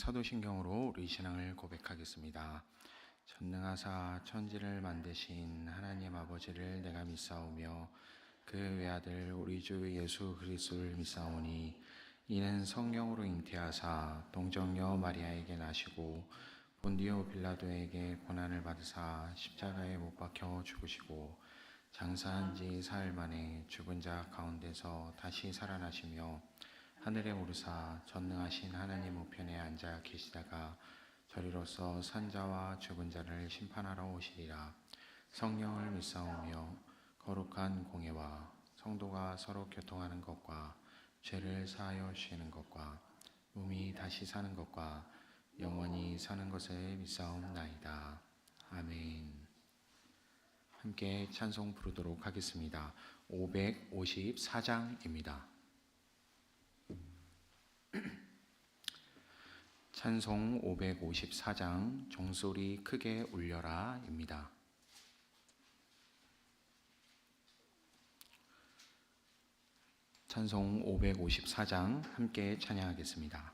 사도신경으로 우리 신앙을 고백하겠습니다. 전능하사 천지를 만드신 하나님 아버지를 내가 믿사오며 그 외아들 우리 주 예수 그리스도를 믿사오니 이는 성령으로 잉태하사 동정녀 마리아에게 나시고 본디오 빌라도에게 고난을 받으사 십자가에 못 박혀 죽으시고 장사한 지 사흘 만에 죽은 자 가운데서 다시 살아나시며 하늘에 오르사 전능하신 하나님 우편에 앉아 계시다가 저리로서 산자와 죽은 자를 심판하러 오시리라. 성령을 믿사오며 거룩한 공예와 성도가 서로 교통하는 것과 죄를 사하여 주시는 것과 몸이 다시 사는 것과 영원히 사는 것을 믿사옵나이다. 아멘. 함께 찬송 부르도록 하겠습니다. 554장입니다. 찬송 554장 종소리 크게 울려라입니다. 찬송 554장 함께 찬양하겠습니다.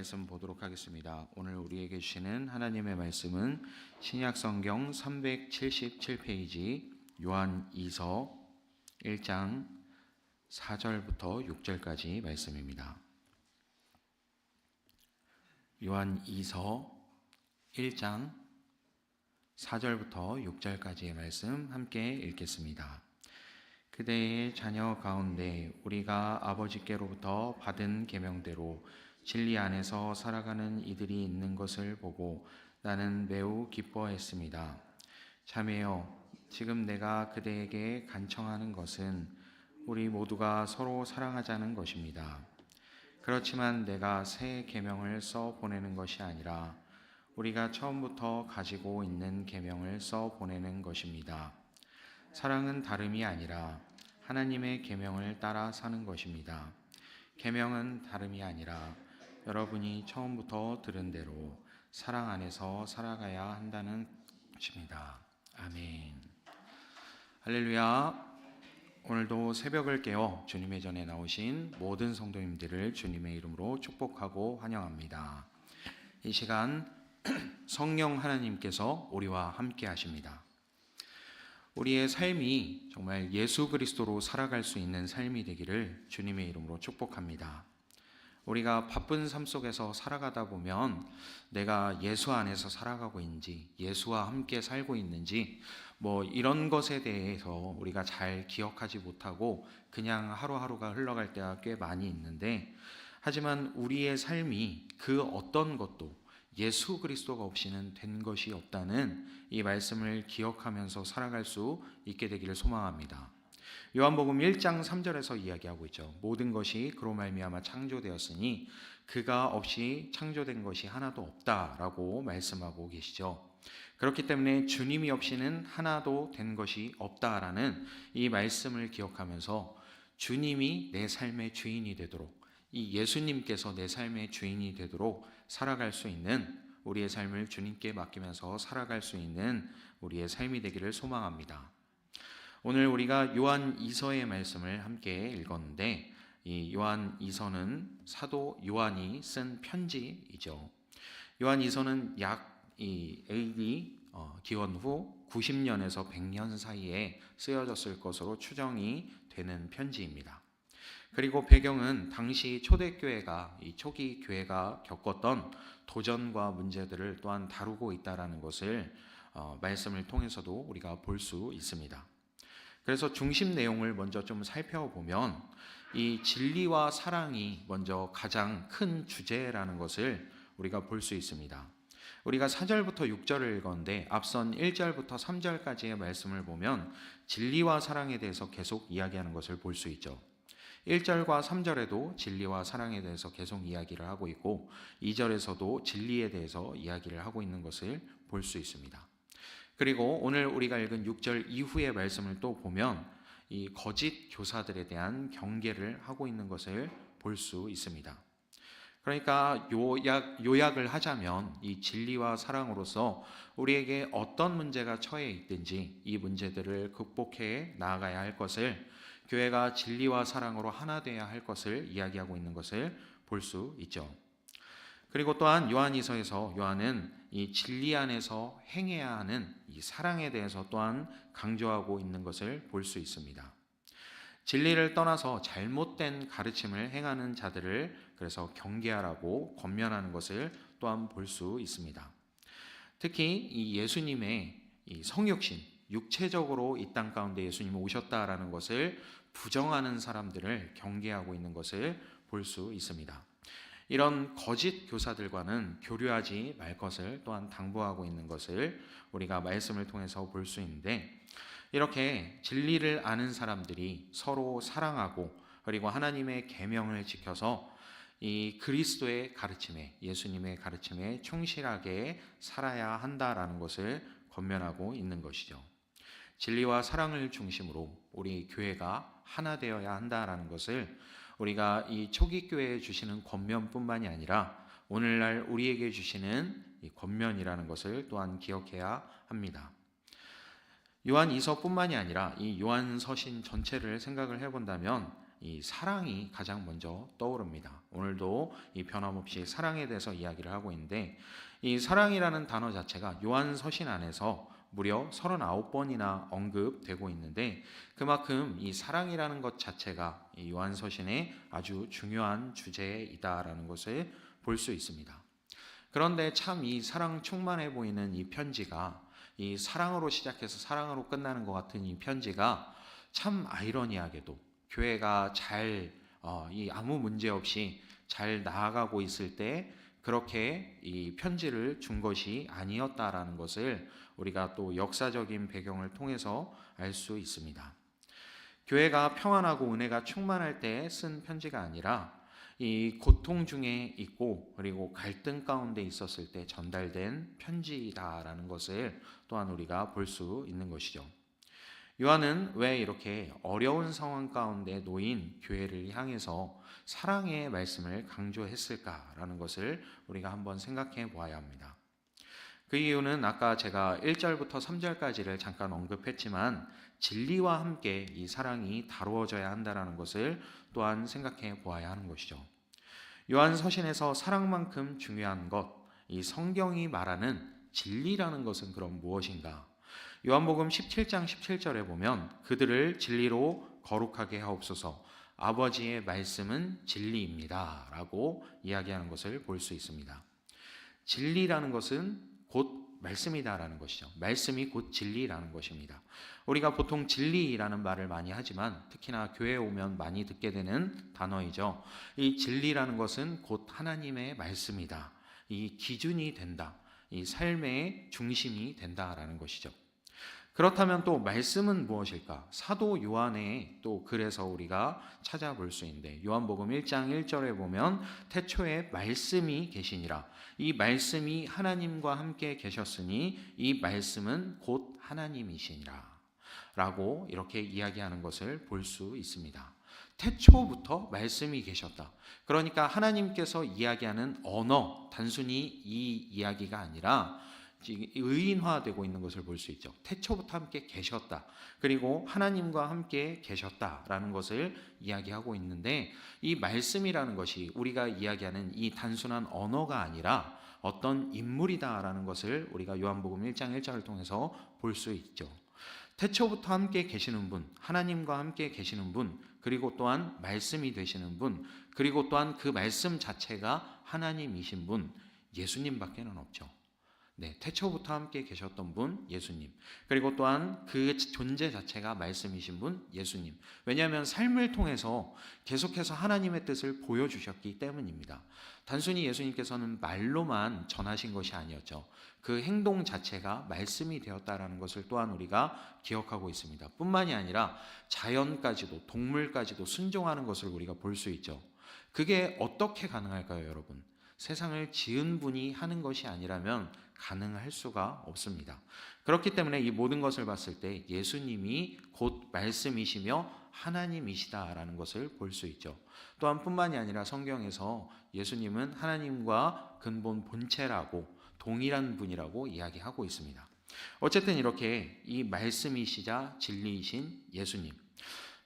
말씀 보도록 하겠습니다. 오늘 우리에게 주시는 하나님의 말씀은 신약성경 377페이지 요한이서 1장 4절부터 6절까지 말씀입니다. 요한이서 1장 4절부터 6절까지의 말씀 함께 읽겠습니다. 그대의 자녀 가운데 우리가 아버지께로부터 받은 계명대로 진리 안에서 살아가는 이들이 있는 것을 보고 나는 매우 기뻐했습니다. 자매여, 지금 내가 그대에게 간청하는 것은 우리 모두가 서로 사랑하자는 것입니다. 그렇지만 내가 새 계명을 써 보내는 것이 아니라 우리가 처음부터 가지고 있는 계명을 써 보내는 것입니다. 사랑은 다름이 아니라 하나님의 계명을 따라 사는 것입니다. 계명은 다름이 아니라 여러분이 처음부터 들은 대로 사랑 안에서 살아가야 한다는 것입니다. 아멘. 할렐루야. 오늘도 새벽을 깨어 주님의 전에 나오신 모든 성도님들을 주님의 이름으로 축복하고 환영합니다. 이 시간 성령 하나님께서 우리와 함께 하십니다. 우리의 삶이 정말 예수 그리스도로 살아갈 수 있는 삶이 되기를 주님의 이름으로 축복합니다. 우리가 바쁜 삶 속에서 살아가다 보면 내가 예수 안에서 살아가고 있는지, 예수와 함께 살고 있는지 이런 것에 대해서 우리가 잘 기억하지 못하고 그냥 하루하루가 흘러갈 때가 꽤 많이 있는데, 하지만 우리의 삶이 그 어떤 것도 예수 그리스도가 없이는 된 것이 없다는 이 말씀을 기억하면서 살아갈 수 있게 되기를 소망합니다. 요한복음 1장 3절에서 이야기하고 있죠. 모든 것이 그로 말미암아 창조되었으니 그가 없이 창조된 것이 하나도 없다라고 말씀하고 계시죠. 그렇기 때문에 주님이 없이는 하나도 된 것이 없다라는 이 말씀을 기억하면서 주님이 내 삶의 주인이 되도록, 이 예수님께서 내 삶의 주인이 되도록 살아갈 수 있는, 우리의 삶을 주님께 맡기면서 살아갈 수 있는 우리의 삶이 되기를 소망합니다. 오늘 우리가 요한 2서의 말씀을 함께 읽었는데, 이 요한 2서는 사도 요한이 쓴 편지이죠. 요한 2서는 약 AD 기원 후 90년에서 100년 사이에 쓰여졌을 것으로 추정이 되는 편지입니다. 그리고 배경은 당시 초대교회가, 이 초기 교회가 겪었던 도전과 문제들을 또한 다루고 있다는 것을 말씀을 통해서도 우리가 볼 수 있습니다. 그래서 중심 내용을 먼저 좀 살펴보면 이 진리와 사랑이 먼저 가장 큰 주제라는 것을 우리가 볼 수 있습니다. 우리가 4절부터 6절을 읽었는데 앞선 1절부터 3절까지의 말씀을 보면 진리와 사랑에 대해서 계속 이야기하는 것을 볼 수 있죠. 1절과 3절에도 진리와 사랑에 대해서 계속 이야기를 하고 있고 2절에서도 진리에 대해서 이야기를 하고 있는 것을 볼 수 있습니다. 그리고 오늘 우리가 읽은 6절 이후의 말씀을 또 보면 이 거짓 교사들에 대한 경계를 하고 있는 것을 볼 수 있습니다. 그러니까 요약을 하자면 이 진리와 사랑으로서 우리에게 어떤 문제가 처해 있든지 이 문제들을 극복해 나아가야 할 것을, 교회가 진리와 사랑으로 하나 되어야 할 것을 이야기하고 있는 것을 볼 수 있죠. 그리고 또한 요한이서에서 요한은 이 진리 안에서 행해야 하는 이 사랑에 대해서 또한 강조하고 있는 것을 볼 수 있습니다. 진리를 떠나서 잘못된 가르침을 행하는 자들을 그래서 경계하라고 권면하는 것을 또한 볼 수 있습니다. 특히 이 예수님의 이 성육신, 육체적으로 이 땅 가운데 예수님이 오셨다라는 것을 부정하는 사람들을 경계하고 있는 것을 볼 수 있습니다. 이런 거짓 교사들과는 교류하지 말 것을 또한 당부하고 있는 것을 우리가 말씀을 통해서 볼 수 있는데, 이렇게 진리를 아는 사람들이 서로 사랑하고 그리고 하나님의 계명을 지켜서 이 그리스도의 가르침에, 예수님의 가르침에 충실하게 살아야 한다라는 것을 권면하고 있는 것이죠. 진리와 사랑을 중심으로 우리 교회가 하나 되어야 한다라는 것을 우리가 이 초기 교회에 주시는 권면뿐만이 아니라 오늘날 우리에게 주시는 이 권면이라는 것을 또한 기억해야 합니다. 요한 2서뿐만이 아니라 이 요한 서신 전체를 생각을 해본다면 이 사랑이 가장 먼저 떠오릅니다. 오늘도 이 변함없이 사랑에 대해서 이야기를 하고 있는데, 이 사랑이라는 단어 자체가 요한 서신 안에서 무려 39번이나 언급되고 있는데, 그만큼 이 사랑이라는 것 자체가 이 요한 서신의 아주 중요한 주제이다라는 것을 볼 수 있습니다. 그런데 참 이 사랑 충만해 보이는 이 편지가, 이 사랑으로 시작해서 사랑으로 끝나는 것 같은 이 편지가 참 아이러니하게도 교회가 아무 문제 없이 잘 나아가고 있을 때 그렇게 이 편지를 준 것이 아니었다라는 것을 우리가 또 역사적인 배경을 통해서 알 수 있습니다. 교회가 평안하고 은혜가 충만할 때 쓴 편지가 아니라 이 고통 중에 있고 그리고 갈등 가운데 있었을 때 전달된 편지다라는 것을 또한 우리가 볼 수 있는 것이죠. 요한은 왜 이렇게 어려운 상황 가운데 놓인 교회를 향해서 사랑의 말씀을 강조했을까라는 것을 우리가 한번 생각해 보아야 합니다. 그 이유는 아까 제가 1절부터 3절까지를 잠깐 언급했지만 진리와 함께 이 사랑이 다루어져야 한다는 것을 또한 생각해 보아야 하는 것이죠. 요한 서신에서 사랑만큼 중요한 것, 이 성경이 말하는 진리라는 것은 그럼 무엇인가? 요한복음 17장 17절에 보면 그들을 진리로 거룩하게 하옵소서, 아버지의 말씀은 진리입니다 라고 이야기하는 것을 볼 수 있습니다. 진리라는 것은 곧 말씀이다라는 것이죠. 말씀이 곧 진리라는 것입니다. 우리가 보통 진리라는 말을 많이 하지만 특히나 교회에 오면 많이 듣게 되는 단어이죠. 이 진리라는 것은 곧 하나님의 말씀이다. 이 기준이 된다. 이 삶의 중심이 된다라는 것이죠. 그렇다면 또 말씀은 무엇일까? 사도 요한의 또 글에서 우리가 찾아볼 수 있는데, 요한복음 1장 1절에 보면 태초에 말씀이 계시니라. 이 말씀이 하나님과 함께 계셨으니 이 말씀은 곧 하나님이시니라 라고 이렇게 이야기하는 것을 볼 수 있습니다. 태초부터 말씀이 계셨다. 그러니까 하나님께서 이야기하는 언어, 단순히 이 이야기가 아니라 의인화되고 있는 것을 볼 수 있죠. 태초부터 함께 계셨다. 그리고 하나님과 함께 계셨다라는 것을 이야기하고 있는데, 이 말씀이라는 것이 우리가 이야기하는 이 단순한 언어가 아니라 어떤 인물이다라는 것을 우리가 요한복음 1장 1절을 통해서 볼 수 있죠. 태초부터 함께 계시는 분, 하나님과 함께 계시는 분, 그리고 또한 말씀이 되시는 분, 그리고 또한 그 말씀 자체가 하나님이신 분, 예수님밖에는 없죠. 네, 태초부터 함께 계셨던 분 예수님, 그리고 또한 그 존재 자체가 말씀이신 분 예수님. 왜냐하면 삶을 통해서 계속해서 하나님의 뜻을 보여주셨기 때문입니다. 단순히 예수님께서는 말로만 전하신 것이 아니었죠. 그 행동 자체가 말씀이 되었다라는 것을 또한 우리가 기억하고 있습니다. 뿐만이 아니라 자연까지도, 동물까지도 순종하는 것을 우리가 볼 수 있죠. 그게 어떻게 가능할까요, 여러분? 세상을 지은 분이 하는 것이 아니라면 가능할 수가 없습니다. 그렇기 때문에 이 모든 것을 봤을 때 예수님이 곧 말씀이시며 하나님이시다라는 것을 볼 수 있죠. 또한 뿐만이 아니라 성경에서 예수님은 하나님과 근본 본체라고, 동일한 분이라고 이야기하고 있습니다. 어쨌든 이렇게 이 말씀이시자 진리이신 예수님,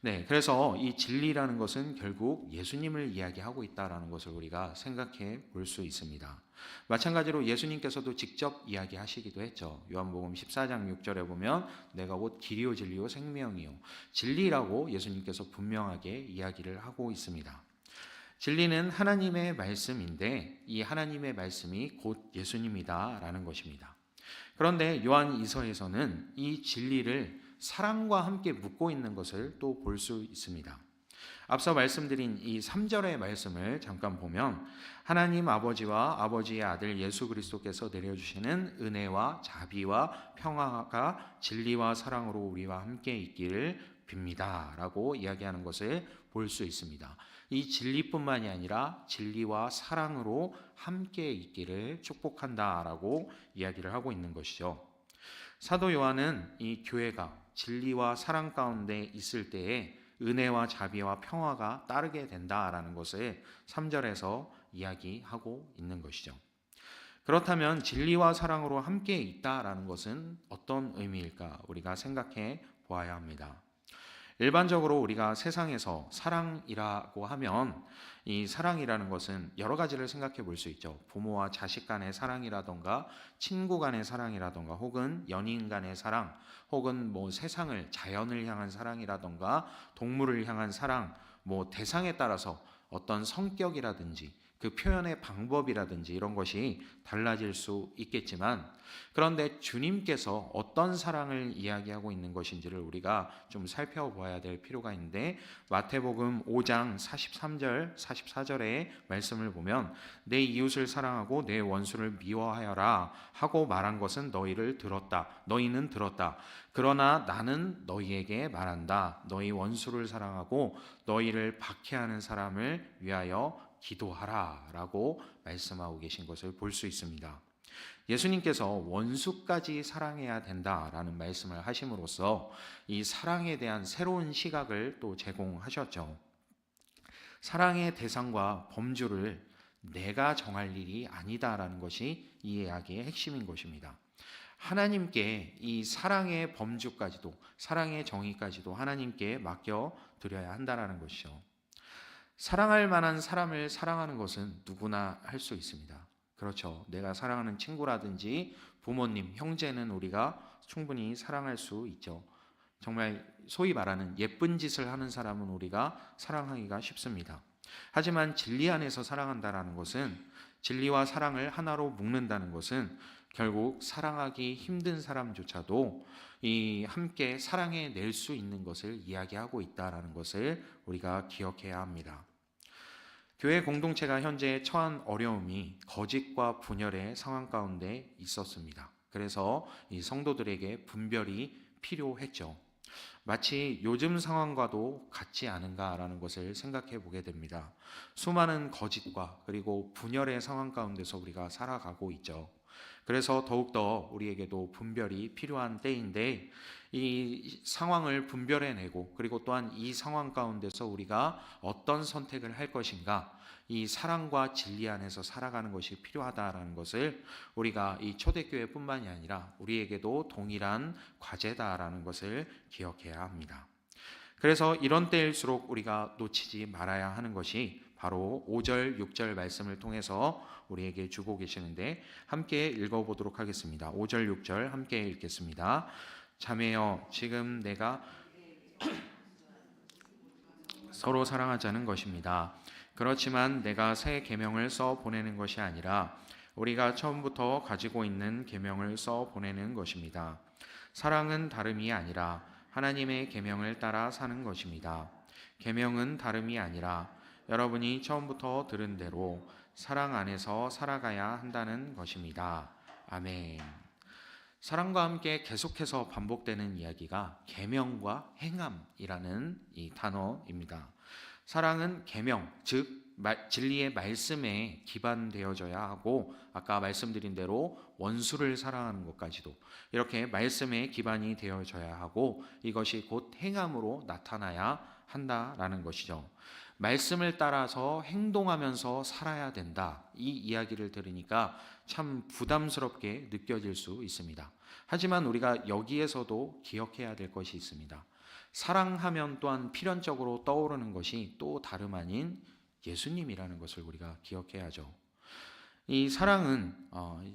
네, 그래서 이 진리라는 것은 결국 예수님을 이야기하고 있다라는 것을 우리가 생각해 볼 수 있습니다. 마찬가지로 예수님께서도 직접 이야기하시기도 했죠. 요한복음 14장 6절에 보면 내가 곧 길이요 진리요 생명이요, 진리라고 예수님께서 분명하게 이야기를 하고 있습니다. 진리는 하나님의 말씀인데 이 하나님의 말씀이 곧 예수님이다라는 것입니다. 그런데 요한 이서에서는 이 진리를 사랑과 함께 묶고 있는 것을 또 볼 수 있습니다. 앞서 말씀드린 이 3절의 말씀을 잠깐 보면 하나님 아버지와 아버지의 아들 예수 그리스도께서 내려주시는 은혜와 자비와 평화가 진리와 사랑으로 우리와 함께 있기를 빕니다 라고 이야기하는 것을 볼 수 있습니다. 이 진리뿐만이 아니라 진리와 사랑으로 함께 있기를 축복한다 라고 이야기를 하고 있는 것이죠. 사도 요한은 이 교회가 진리와 사랑 가운데 있을 때에 은혜와 자비와 평화가 따르게 된다라는 것을 3절에서 이야기하고 있는 것이죠. 그렇다면 진리와 사랑으로 함께 있다라는 것은 어떤 의미일까? 우리가 생각해 보아야 합니다. 일반적으로 우리가 세상에서 사랑이라고 하면 이 사랑이라는 것은 여러 가지를 생각해 볼 수 있죠. 부모와 자식 간의 사랑이라던가 친구 간의 사랑이라던가 혹은 연인 간의 사랑, 혹은 뭐 세상을, 자연을 향한 사랑이라던가 동물을 향한 사랑, 뭐 대상에 따라서 어떤 성격이라든지 그 표현의 방법이라든지 이런 것이 달라질 수 있겠지만, 그런데 주님께서 어떤 사랑을 이야기하고 있는 것인지를 우리가 좀 살펴보아야 될 필요가 있는데, 마태복음 5장 43절 44절의 말씀을 보면 내 이웃을 사랑하고 내 원수를 미워하여라 하고 말한 것은 너희는 들었다. 그러나 나는 너희에게 말한다. 너희 원수를 사랑하고 너희를 박해하는 사람을 위하여 기도하라 라고 말씀하고 계신 것을 볼 수 있습니다. 예수님께서 원수까지 사랑해야 된다라는 말씀을 하심으로써 이 사랑에 대한 새로운 시각을 또 제공하셨죠. 사랑의 대상과 범주를 내가 정할 일이 아니다라는 것이 이 이야기의 핵심인 것입니다. 하나님께 이 사랑의 범주까지도, 사랑의 정의까지도 하나님께 맡겨드려야 한다는 것이죠. 사랑할 만한 사람을 사랑하는 것은 누구나 할 수 있습니다. 그렇죠. 내가 사랑하는 친구라든지 부모님, 형제는 우리가 충분히 사랑할 수 있죠. 정말 소위 말하는 예쁜 짓을 하는 사람은 우리가 사랑하기가 쉽습니다. 하지만 진리 안에서 사랑한다는 것은, 진리와 사랑을 하나로 묶는다는 것은 결국 사랑하기 힘든 사람조차도 이 함께 사랑해 낼 수 있는 것을 이야기하고 있다는 것을 우리가 기억해야 합니다. 교회 공동체가 현재 처한 어려움이 거짓과 분열의 상황 가운데 있었습니다. 그래서 이 성도들에게 분별이 필요했죠. 마치 요즘 상황과도 같지 않은가라는 것을 생각해 보게 됩니다. 수많은 거짓과 그리고 분열의 상황 가운데서 우리가 살아가고 있죠. 그래서 더욱더 우리에게도 분별이 필요한 때인데, 이 상황을 분별해내고 그리고 또한 이 상황 가운데서 우리가 어떤 선택을 할 것인가, 이 사랑과 진리 안에서 살아가는 것이 필요하다라는 것을 우리가 이 초대교회뿐만이 아니라 우리에게도 동일한 과제다라는 것을 기억해야 합니다. 그래서 이런 때일수록 우리가 놓치지 말아야 하는 것이 바로 5절, 6절 말씀을 통해서 우리에게 주고 계시는데, 함께 읽어보도록 하겠습니다. 5절, 6절 함께 읽겠습니다. 자매여, 지금 내가 서로 사랑하자는 것입니다. 그렇지만 내가 새 계명을 써 보내는 것이 아니라 우리가 처음부터 가지고 있는 계명을 써 보내는 것입니다. 사랑은 다름이 아니라 하나님의 계명을 따라 사는 것입니다. 계명은 다름이 아니라 여러분이 처음부터 들은 대로 사랑 안에서 살아가야 한다는 것입니다. 아멘. 사랑과 함께 계속해서 반복되는 이야기가 계명과 행함이라는 이 단어입니다. 사랑은 계명, 즉 진리의 말씀에 기반되어져야 하고, 아까 말씀드린 대로 원수를 사랑하는 것까지도 이렇게 말씀에 기반이 되어져야 하고, 이것이 곧 행함으로 나타나야 한다라는 것이죠. 말씀을 따라서 행동하면서 살아야 된다, 이 이야기를 들으니까 참 부담스럽게 느껴질 수 있습니다. 하지만 우리가 여기에서도 기억해야 될 것이 있습니다. 사랑하면 또한 필연적으로 떠오르는 것이 또 다름 아닌 예수님이라는 것을 우리가 기억해야죠. 이 사랑은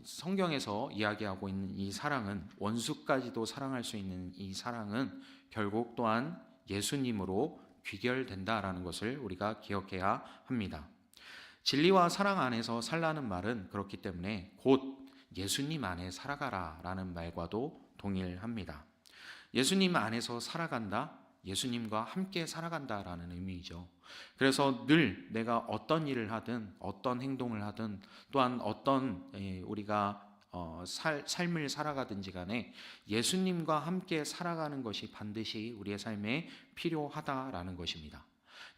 성경에서 이야기하고 있는 이 사랑은, 원수까지도 사랑할 수 있는 이 사랑은 결국 또한 예수님으로 귀결된다라는 것을 우리가 기억해야 합니다. 진리와 사랑 안에서 살라는 말은 그렇기 때문에 곧 예수님 안에 살아가라라는 말과도 동일합니다. 예수님 안에서 살아간다, 예수님과 함께 살아간다라는 의미이죠. 그래서 늘 내가 어떤 일을 하든 어떤 행동을 하든 또한 어떤 우리가 삶을 살아가든지 간에 예수님과 함께 살아가는 것이 반드시 우리의 삶에 필요하다라는 것입니다.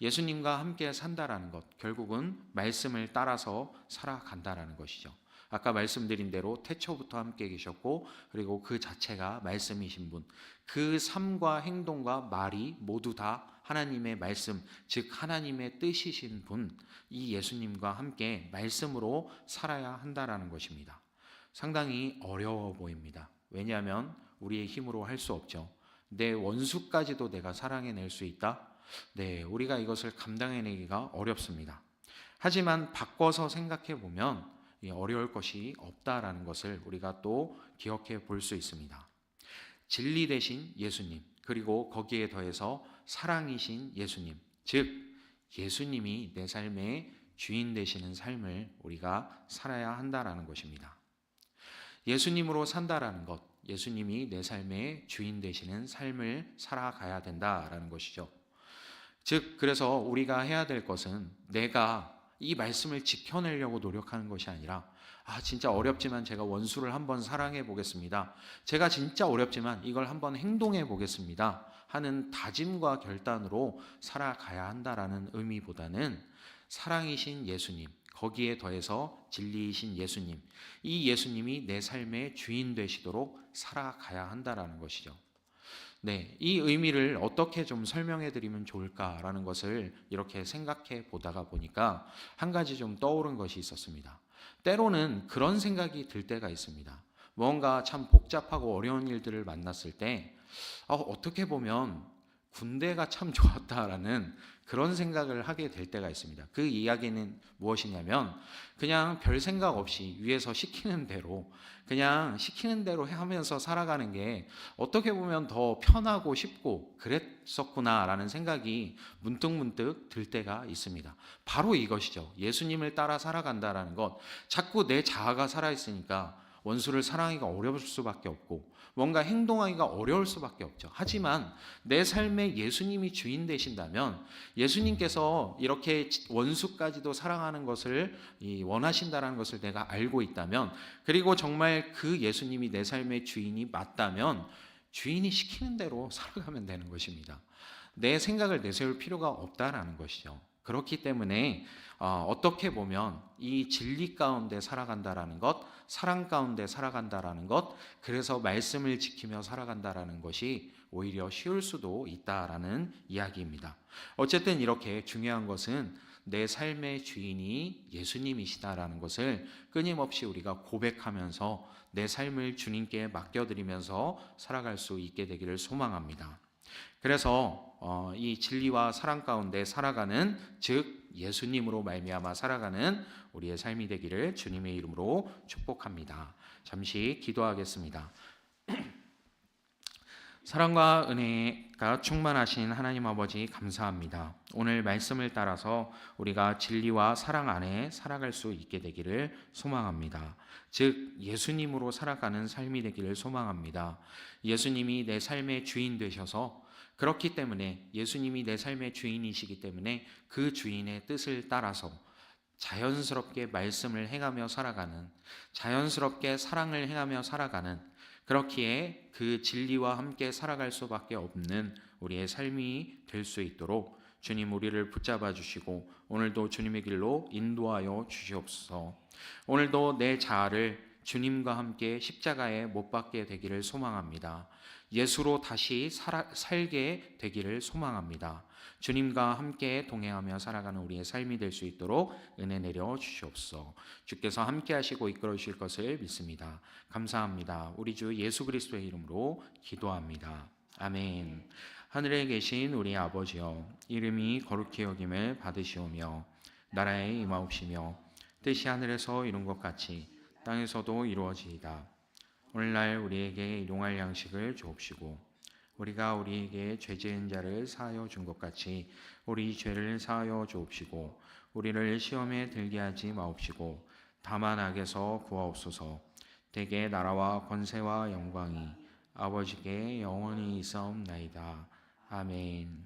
예수님과 함께 산다라는 것, 결국은 말씀을 따라서 살아간다라는 것이죠. 아까 말씀드린 대로 태초부터 함께 계셨고, 그리고 그 자체가 말씀이신 분, 그 삶과 행동과 말이 모두 다 하나님의 말씀, 즉 하나님의 뜻이신 분, 이 예수님과 함께 말씀으로 살아야 한다라는 것입니다. 상당히 어려워 보입니다. 왜냐하면 우리의 힘으로 할 수 없죠. 내 원수까지도 내가 사랑해낼 수 있다? 네, 우리가 이것을 감당해내기가 어렵습니다. 하지만 바꿔서 생각해 보면 어려울 것이 없다라는 것을 우리가 또 기억해 볼 수 있습니다. 진리 되신 예수님, 그리고 거기에 더해서 사랑이신 예수님, 즉 예수님이 내 삶의 주인 되시는 삶을 우리가 살아야 한다라는 것입니다. 예수님으로 산다라는 것, 예수님이 내 삶의 주인 되시는 삶을 살아가야 된다라는 것이죠. 즉 그래서 우리가 해야 될 것은 내가 이 말씀을 지켜내려고 노력하는 것이 아니라, 진짜 어렵지만 제가 원수를 한번 사랑해 보겠습니다, 제가 진짜 어렵지만 이걸 한번 행동해 보겠습니다 하는 다짐과 결단으로 살아가야 한다라는 의미보다는, 사랑이신 예수님, 거기에 더해서 진리이신 예수님, 이 예수님이 내 삶의 주인 되시도록 살아가야 한다라는 것이죠. 네, 이 의미를 어떻게 좀 설명해 드리면 좋을까라는 것을 이렇게 생각해 보다가 보니까 한 가지 좀 떠오른 것이 있었습니다. 때로는 그런 생각이 들 때가 있습니다. 뭔가 참 복잡하고 어려운 일들을 만났을 때 어떻게 보면 군대가 참 좋았다라는 그런 생각을 하게 될 때가 있습니다. 그 이야기는 무엇이냐면, 그냥 별 생각 없이 위에서 시키는 대로 그냥 시키는 대로 하면서 살아가는 게 어떻게 보면 더 편하고 쉽고 그랬었구나라는 생각이 문득문득 들 때가 있습니다. 바로 이것이죠. 예수님을 따라 살아간다라는 것, 자꾸 내 자아가 살아있으니까 원수를 사랑하기가 어려울 수밖에 없고 뭔가 행동하기가 어려울 수밖에 없죠. 하지만 내 삶에 예수님이 주인 되신다면, 예수님께서 이렇게 원수까지도 사랑하는 것을 원하신다는 것을 내가 알고 있다면, 그리고 정말 그 예수님이 내 삶의 주인이 맞다면 주인이 시키는 대로 살아가면 되는 것입니다. 내 생각을 내세울 필요가 없다라는 것이죠. 그렇기 때문에 어떻게 보면 이 진리 가운데 살아간다라는 것, 사랑 가운데 살아간다라는 것, 그래서 말씀을 지키며 살아간다라는 것이 오히려 쉬울 수도 있다라는 이야기입니다. 어쨌든 이렇게 중요한 것은 내 삶의 주인이 예수님이시다라는 것을 끊임없이 우리가 고백하면서 내 삶을 주님께 맡겨드리면서 살아갈 수 있게 되기를 소망합니다. 그래서 이 진리와 사랑 가운데 살아가는, 즉 예수님으로 말미암아 살아가는 우리의 삶이 되기를 주님의 이름으로 축복합니다. 잠시 기도하겠습니다. 사랑과 은혜가 충만하신 하나님 아버지 감사합니다. 오늘 말씀을 따라서 우리가 진리와 사랑 안에 살아갈 수 있게 되기를 소망합니다. 즉 예수님으로 살아가는 삶이 되기를 소망합니다. 예수님이 내 삶의 주인 되셔서, 그렇기 때문에 예수님이 내 삶의 주인이시기 때문에 그 주인의 뜻을 따라서 자연스럽게 말씀을 행하며 살아가는, 자연스럽게 사랑을 행하며 살아가는, 그렇기에 그 진리와 함께 살아갈 수밖에 없는 우리의 삶이 될 수 있도록 주님 우리를 붙잡아 주시고 오늘도 주님의 길로 인도하여 주시옵소서. 오늘도 내 자아를 주님과 함께 십자가에 못 박게 되기를 소망합니다. 예수로 다시 살게 되기를 소망합니다. 주님과 함께 동행하며 살아가는 우리의 삶이 될 수 있도록 은혜 내려 주시옵소서. 주께서 함께 하시고 이끌어 주실 것을 믿습니다. 감사합니다. 우리 주 예수 그리스도의 이름으로 기도합니다. 아멘. 하늘에 계신 우리 아버지여, 이름이 거룩히 여김을 받으시오며 나라에 임하옵시며 뜻이 하늘에서 이룬 것 같이 땅에서도 이루어지이다. 오늘날 우리에게 일용할 양식을 주옵시고 우리가 우리에게 죄 지은 자를 사하여 준 것 같이 우리 죄를 사하여 주옵시고 우리를 시험에 들게 하지 마옵시고 다만 악에서 구하옵소서. 대개 나라와 권세와 영광이 아버지께 영원히 있사옵나이다. 아멘.